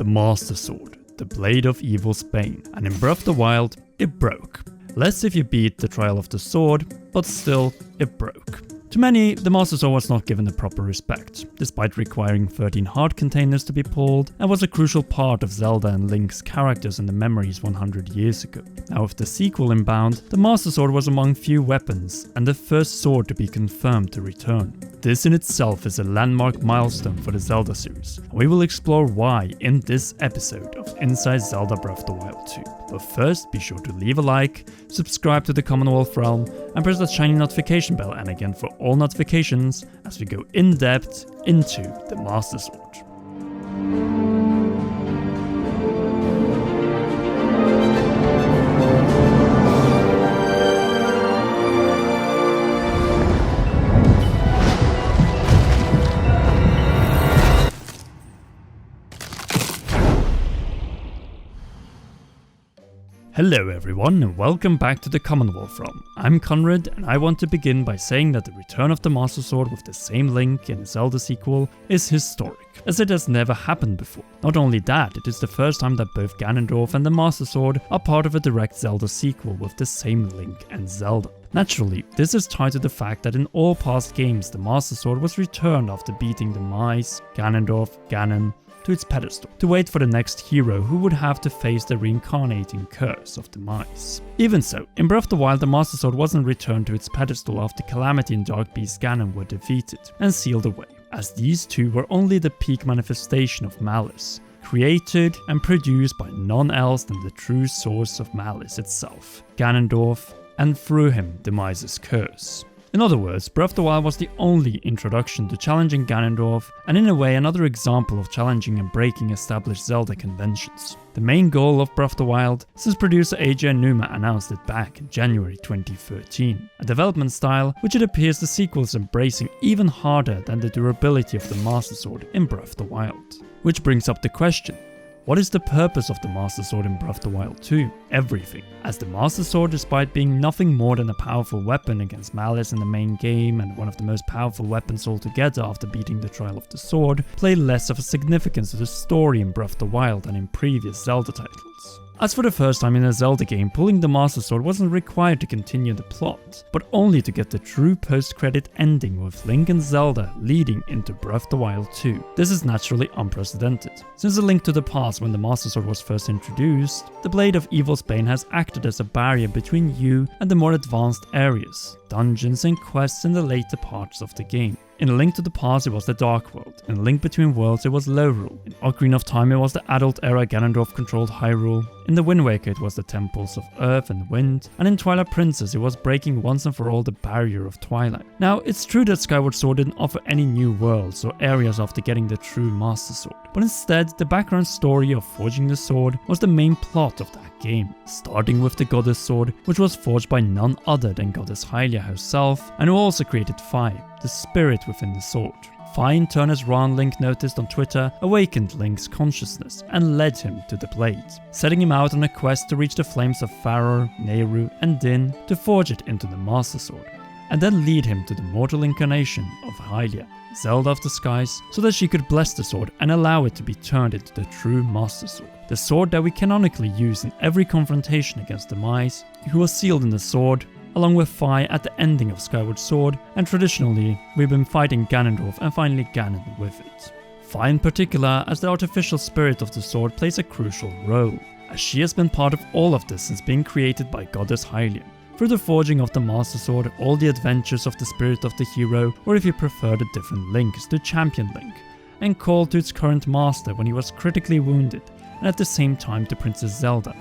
the Master Sword, the Blade of Evil's Bane, and in Breath of the Wild, it broke. Less if you beat the Trial of the Sword, but still, it broke. To many, the Master Sword was not given the proper respect, despite requiring 13 heart containers to be pulled, and was a crucial part of Zelda and Link's characters and the memories 100 years ago. Now with the sequel inbound, the Master Sword was among few weapons, and the first sword to be confirmed to return. This in itself is a landmark milestone for the Zelda series, and we will explore why in this episode of Inside Zelda Breath of the Wild 2. But first, be sure to leave a like, subscribe to the Commonwealth Realm, and press that shiny notification bell and again for all notifications as we go in depth into the Master Sword. Hello everyone and welcome back to the Commonwealth Realm. I'm Conrad and I want to begin by saying that the return of the Master Sword with the same Link in the Zelda sequel is historic, as it has never happened before. Not only that, it is the first time that both Ganondorf and the Master Sword are part of a direct Zelda sequel with the same Link and Zelda. Naturally, this is tied to the fact that in all past games the Master Sword was returned after beating the mice, Ganondorf, Ganon, to its pedestal, to wait for the next hero who would have to face the reincarnating curse of the mice. Even so, in Breath of the Wild the Master Sword wasn't returned to its pedestal after Calamity and Dark Beast Ganon were defeated and sealed away, as these two were only the peak manifestation of malice, created and produced by none else than the true source of malice itself, Ganondorf, and through him Demise's curse. In other words, Breath of the Wild was the only introduction to challenging Ganondorf, and in a way another example of challenging and breaking established Zelda conventions. The main goal of Breath of the Wild, since producer Eiji Aonuma announced it back in January 2013, a development style which it appears the sequel is embracing even harder than the durability of the Master Sword in Breath of the Wild. Which brings up the question, what is the purpose of the Master Sword in Breath of the Wild 2? Everything. As the Master Sword, despite being nothing more than a powerful weapon against malice in the main game and one of the most powerful weapons altogether after beating the Trial of the Sword, played less of a significance to the story in Breath of the Wild than in previous Zelda titles. As for the first time in a Zelda game, pulling the Master Sword wasn't required to continue the plot, but only to get the true post-credit ending with Link and Zelda leading into Breath of the Wild 2. This is naturally unprecedented. Since A Link to the Past, when the Master Sword was first introduced, the Blade of Evil's Bane has acted as a barrier between you and the more advanced areas, dungeons and quests in the later parts of the game. In A Link to the Past it was the Dark World, in A Link Between Worlds it was Lorule, in Ocarina of Time it was the adult era Ganondorf controlled Hyrule, in The Wind Waker it was the Temples of Earth and Wind, and in Twilight Princess it was breaking once and for all the barrier of Twilight. Now it's true that Skyward Sword didn't offer any new worlds or areas after getting the true Master Sword, but instead the background story of forging the sword was the main plot of that game, starting with the Goddess Sword, which was forged by none other than Goddess Hylia herself, and who also created Fi, the spirit within the sword. Fi in turn, as Ron Link noticed on Twitter, awakened Link's consciousness and led him to the blade, setting him out on a quest to reach the flames of Faroe, Nehru and Din to forge it into the Master Sword, and then lead him to the mortal incarnation of Hylia, Zelda of the Skies, so that she could bless the sword and allow it to be turned into the true Master Sword. The sword that we canonically use in every confrontation against the mice, who are sealed in the sword, along with Fi at the ending of Skyward Sword, and traditionally we've been fighting Ganondorf and finally Ganon with it. Fi in particular, as the artificial spirit of the sword, plays a crucial role, as she has been part of all of this since being created by Goddess Hylia. Through the forging of the Master Sword, all the adventures of the spirit of the hero, or if you prefer the different Links, to Champion Link, and called to its current master when he was critically wounded, and at the same time to Princess Zelda,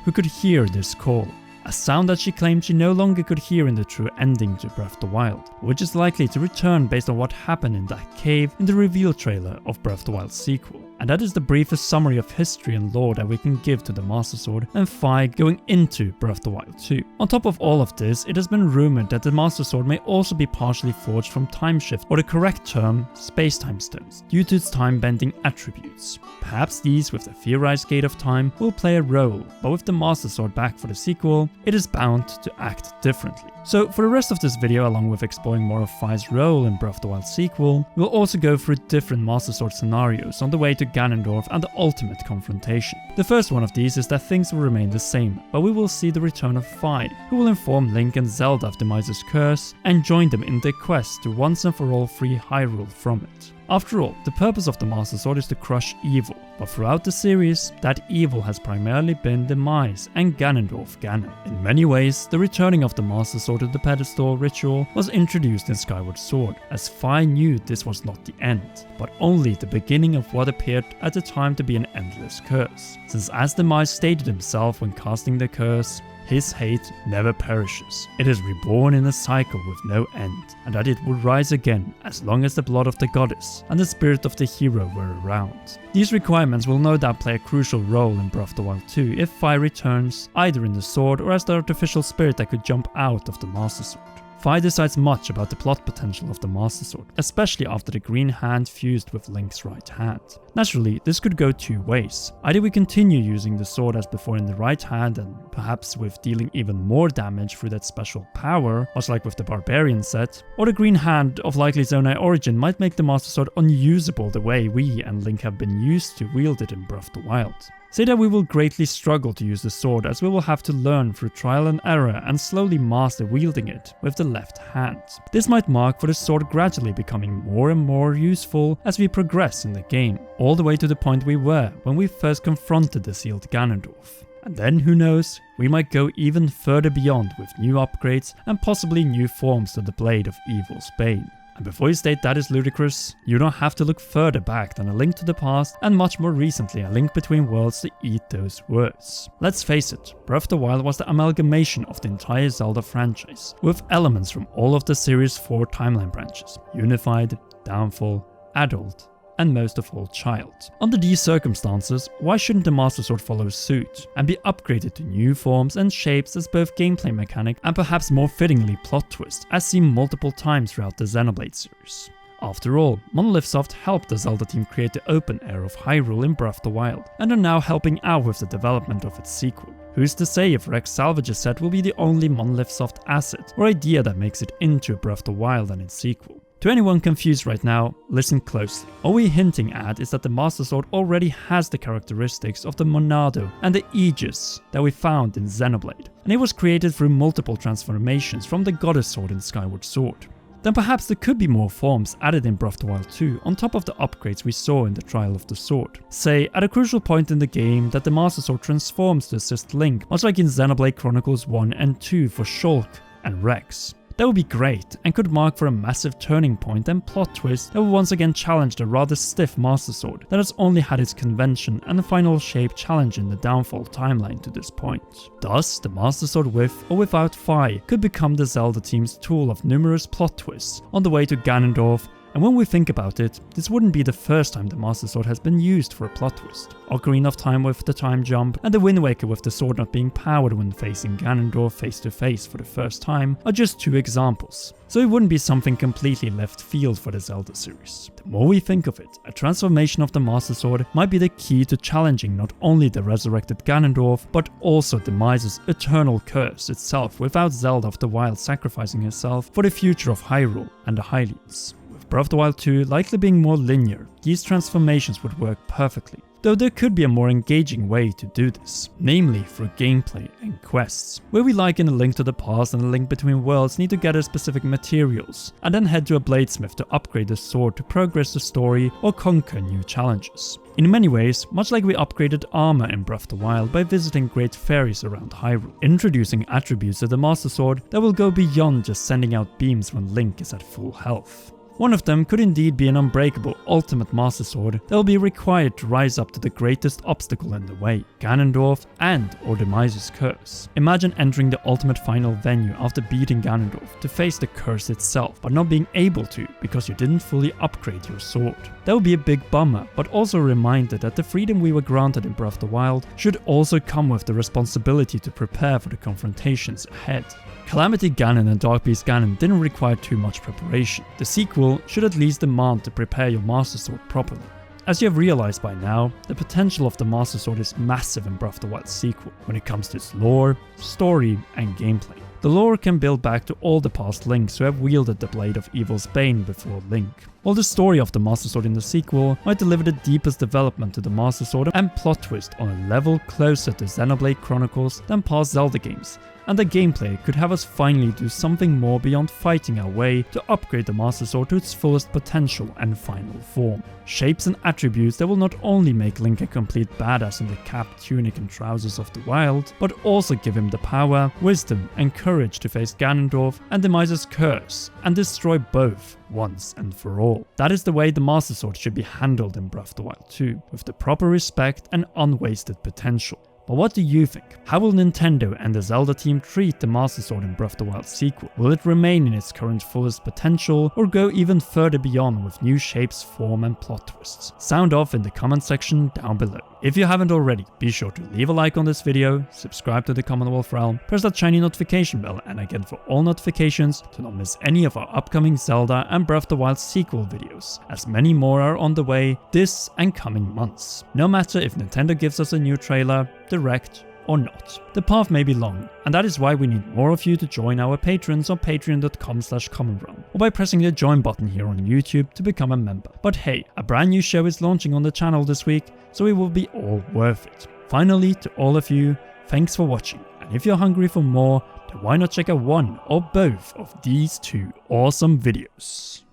who could hear this call, a sound that she claimed she no longer could hear in the true ending to Breath of the Wild, which is likely to return based on what happened in that cave in the reveal trailer of Breath of the Wild sequel. And that is the briefest summary of history and lore that we can give to the Master Sword and Fi going into Breath of the Wild 2. On top of all of this, it has been rumored that the Master Sword may also be partially forged from time shift, or the correct term, space-time stones, due to its time-bending attributes. Perhaps these, with the theorized Gate of Time, will play a role, but with the Master Sword back for the sequel, it is bound to act differently. So for the rest of this video, along with exploring more of Fi's role in Breath of the Wild sequel, we'll also go through different Master Sword scenarios on the way to Ganondorf and the ultimate confrontation. The first one of these is that things will remain the same, but we will see the return of Fi, who will inform Link and Zelda of Demise's curse and join them in their quest to once and for all free Hyrule from it. After all, the purpose of the Master Sword is to crush evil, but throughout the series, that evil has primarily been Demise and Ganondorf Ganon. In many ways, the returning of the Master Sword to the pedestal ritual was introduced in Skyward Sword, as Fi knew this was not the end, but only the beginning of what appeared at the time to be an endless curse. Since as Demise stated himself when casting the curse, his hate never perishes. It is reborn in a cycle with no end, and that it would rise again as long as the blood of the goddess and the spirit of the hero were around. These requirements will no doubt play a crucial role in Breath of the Wild 2 if Fi returns, either in the sword or as the artificial spirit that could jump out of the Master Sword. Fi decides much about the plot potential of the Master Sword, especially after the green hand fused with Link's right hand. Naturally, this could go two ways. Either we continue using the sword as before in the right hand and perhaps with dealing even more damage through that special power, much like with the Barbarian set, or the green hand of likely Zonai origin might make the Master Sword unusable the way we and Link have been used to wield it in Breath of the Wild. Say that we will greatly struggle to use the sword as we will have to learn through trial and error and slowly master wielding it with the left hand. This might mark for the sword gradually becoming more and more useful as we progress in the game, all the way to the point we were when we first confronted the sealed Ganondorf. And then who knows, we might go even further beyond with new upgrades and possibly new forms to the Blade of Evil's Bane. And before you state that is ludicrous, you don't have to look further back than A Link to the Past and much more recently A Link Between Worlds to eat those words. Let's face it, Breath of the Wild was the amalgamation of the entire Zelda franchise, with elements from all of the series' 4 timeline branches: Unified, Downfall, Adult, and most of all Child. Under these circumstances, why shouldn't the Master Sword follow suit and be upgraded to new forms and shapes as both gameplay mechanic and perhaps more fittingly plot twist, as seen multiple times throughout the Xenoblade series? After all, Monolith Soft helped the Zelda team create the open air of Hyrule in Breath of the Wild, and are now helping out with the development of its sequel. Who's to say if Rex Salvage's set will be the only Monolith Soft asset or idea that makes it into Breath of the Wild and its sequel? To anyone confused right now, listen closely. All we're hinting at is that the Master Sword already has the characteristics of the Monado and the Aegis that we found in Xenoblade, and it was created through multiple transformations from the Goddess Sword in Skyward Sword. Then perhaps there could be more forms added in Breath of the Wild 2 on top of the upgrades we saw in the Trial of the Sword. Say, at a crucial point in the game that the Master Sword transforms to assist Link, much like in Xenoblade Chronicles 1 and 2 for Shulk and Rex. That would be great, and could mark for a massive turning point and plot twist that will once again challenge the rather stiff Master Sword that has only had its convention and the final shape challenge in the Downfall timeline to this point. Thus, the Master Sword with or without Fi could become the Zelda team's tool of numerous plot twists on the way to Ganondorf. And when we think about it, this wouldn't be the first time the Master Sword has been used for a plot twist. Ocarina of Time with the time jump, and the Wind Waker with the sword not being powered when facing Ganondorf face to face for the first time are just 2 examples. So it wouldn't be something completely left field for the Zelda series. The more we think of it, a transformation of the Master Sword might be the key to challenging not only the resurrected Ganondorf, but also Demise's eternal curse itself without Zelda of the Wild sacrificing herself for the future of Hyrule and the Hylians. Breath of the Wild 2 likely being more linear, these transformations would work perfectly, though there could be a more engaging way to do this, namely through gameplay and quests, where we like in A Link to the Past and A Link Between Worlds need to gather specific materials, and then head to a bladesmith to upgrade the sword to progress the story or conquer new challenges. In many ways, much like we upgraded armor in Breath of the Wild by visiting great fairies around Hyrule, introducing attributes to the Master Sword that will go beyond just sending out beams when Link is at full health. One of them could indeed be an unbreakable ultimate Master Sword that will be required to rise up to the greatest obstacle in the way, Ganondorf and or Demise's curse. Imagine entering the ultimate final venue after beating Ganondorf to face the curse itself, but not being able to because you didn't fully upgrade your sword. That would be a big bummer, but also a reminder that the freedom we were granted in Breath of the Wild should also come with the responsibility to prepare for the confrontations ahead. Calamity Ganon and Dark Beast Ganon didn't require too much preparation. The sequel should at least demand to prepare your Master Sword properly. As you have realized by now, the potential of the Master Sword is massive in Breath of the Wild sequel when it comes to its lore, story, and gameplay. The lore can build back to all the past Links who have wielded the Blade of Evil's Bane before Link. While the story of the Master Sword in the sequel might deliver the deepest development to the Master Sword and plot twist on a level closer to Xenoblade Chronicles than past Zelda games, and the gameplay could have us finally do something more beyond fighting our way to upgrade the Master Sword to its fullest potential and final form. Shapes and attributes that will not only make Link a complete badass in the cap, tunic and trousers of the wild, but also give him the power, wisdom and courage to face Ganondorf and Demise's curse and destroy both once and for all. That is the way the Master Sword should be handled in Breath of the Wild 2, with the proper respect and unwasted potential. But what do you think? How will Nintendo and the Zelda team treat the Master Sword in Breath of the Wild sequel? Will it remain in its current fullest potential or go even further beyond with new shapes, form and plot twists? Sound off in the comment section down below. If you haven't already, be sure to leave a like on this video, subscribe to the Commonwealth Realm, press that shiny notification bell and again for all notifications to not miss any of our upcoming Zelda and Breath of the Wild sequel videos, as many more are on the way this and coming months. No matter if Nintendo gives us a new trailer, direct or not. The path may be long, and that is why we need more of you to join our patrons on patreon.com/commonrealm or by pressing the join button here on YouTube to become a member. But hey, a brand new show is launching on the channel this week, so it will be all worth it. Finally, to all of you, thanks for watching, and if you're hungry for more, then why not check out one or both of these two awesome videos.